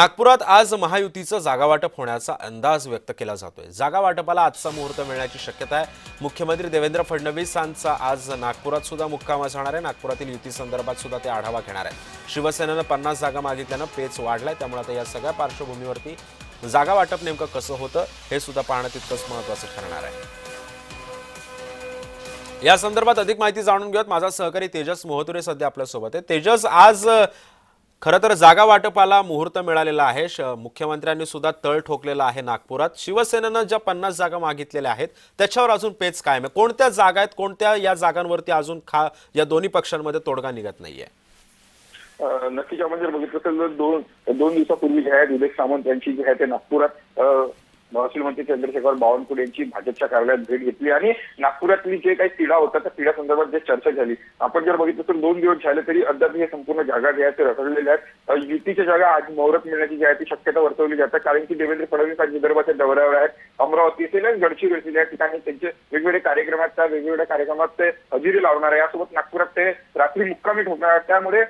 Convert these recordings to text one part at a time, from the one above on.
नागपुरात आज महायुतीचं जागा वाटप होण्याचा अंदाज व्यक्त केला जातोय। जागा वाटपाला आजचा मुहूर्त मिळण्याची शक्यता आहे। मुख्यमंत्री देवेंद्र फडणवीसांचा आज नागपुरात सुद्धा मुक्काम असणार आहे। नागपुरातील युती संदर्भात सुद्धा ते आढावा घेणार आहेत। शिवसेनेनं 50 जागा मागितल्यानं पेच वाढलाय, त्यामुळे आता या सगळ्या पार्श्वभूमीवरती जागा वाटप नेमकं कसं होतं हे सुद्धा पाहणं तितकंच महत्त्वाचं ठरणार आहे। या संदर्भात अधिक माहिती जाणून घेऊयात। माझा सहकारी तेजस मोहतुरे सध्या आपल्या सोबत आहे। तेजस, आज खरं तर जागा वाटपाला मुहूर्त मिळालेला आहे। मुख्यमंत्र्यांनी सुद्धा तळ ठोकलेला आहे। नागपुरात शिवसेनेनं ज्या 50 जागा मागितलेल्या आहेत त्याच्यावर अजून पेच कायम आहे। कोणत्या जागा आहेत, कोणत्या या जागांवरती अजून या दोन्ही पक्षांमध्ये तोडगा निघत नाहीये? नक्कीच आपण जर बघितलं तर दोन दिवसापूर्वी जे आहे विवेक सामंत यांची जी आहे ते नागपुरात महसूल मंत्री चंद्रशेखर बावनकुळे यांची भाजपच्या कार्यालयात भेट घेतली आणि नागपुरातली जे काही तिढा होता त्या तिढा संदर्भात जे चर्चा झाली। आपण जर बघितलं तर 2 दिवस झाले तरी अद्याप हे संपूर्ण जागा जे आहेत ते रखडलेल्या आहेत। युतीच्या जागा आज मुहूर्त मिळण्याची जी आहे ती शक्यता वर्तवली जाते, कारण की देवेंद्र फडणवीस आज विदर्भाच्या दौऱ्यावर आहेत। अमरावती असेल आणि गडचिरोली असेल या ठिकाणी त्यांचे वेगवेगळे कार्यक्रम आहेत। त्या वेगवेगळ्या कार्यक्रमात ते हजेरी लावणार आहे। यासोबत नागपुरात ते रात्री मुक्कामी ठोकणार आहेत। त्यामुळे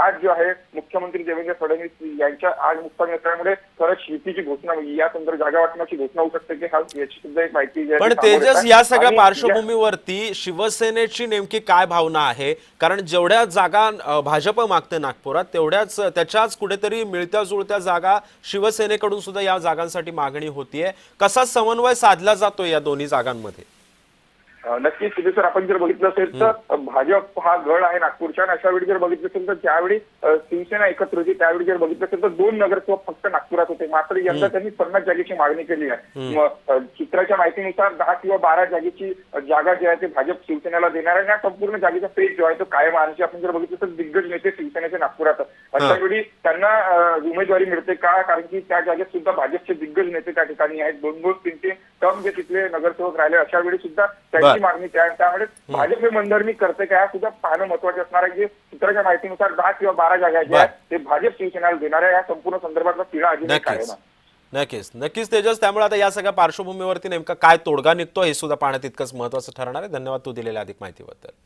आज जो आहे मुख्यमंत्री देवेंद्र फडणवीस यांच्या आज मुक्कामी असल्यामुळे खरंच युतीची घोषणा या संदर्भात जागा वाटण्याची घोषणा होऊ शकते की हा याची सुद्धा एक माहिती। पण तेजस, या सगळ्या पार्श्वभूमीवरती शिवसेनेची नेमकी काय भावना आहे? कारण जेवढ्या जागा भाजप मागते नागपुरात तेवढ्याच त्याच्याच कुठेतरी मिळत्या जुळत्या जागा शिवसेनेकडून सुद्धा या जागांसाठी मागणी होतीये। कसा समन्वय साधला जातो या दोन्ही जागांमध्ये? नक्कीच सर, आपण जर बघितलं असेल तर भाजप हा गड आहे नागपूरच्या, आणि अशा वेळी जर बघितलं असेल तर ज्यावेळी शिवसेना एकत्र होती त्यावेळी जर बघितलं असेल तर 2 नगरसेवक फक्त नागपुरात होते। मात्र यंदा त्यांनी 50 जागेची मागणी केली आहे। चित्राच्या माहितीनुसार 10 किंवा 12 जागेची जागा जी आहे ते भाजप शिवसेनेला देणार आहे। या संपूर्ण जागेचा पेच जो आहे तो कायम आहे। आपण जर बघितलं तर दिग्गज नेते शिवसेनेचे नागपुरात, अशा वेळी त्यांना उमेदवारी मिळते का? कारण की त्या जागेत सुद्धा भाजपचे दिग्गज नेते त्या ठिकाणी आहेत। 2-2, 3-3 टर्म जे तिथले नगरसेवक राहिले अशा वेळी सुद्धा मागणी त्यामुळे भाजप हे मनधरणी करते का सुद्धा पाहणं महत्वाचं असणार आहे। जे सूत्राच्या माहितीनुसार 10 किंवा 12 जागा जे आहेत ते भाजप शिवसेनेला देणार आहे। या संपूर्ण संदर्भातला तिढा अजून कायम आहे। नक्कीच तेजस, त्यामुळे आता या सगळ्या पार्श्वभूमीवरती नेमका काय तोडगा निघतो हे सुद्धा पाहणं तितकंच महत्वाचं ठरणार आहे। धन्यवाद तू दिलेल्या अधिक माहितीबद्दल।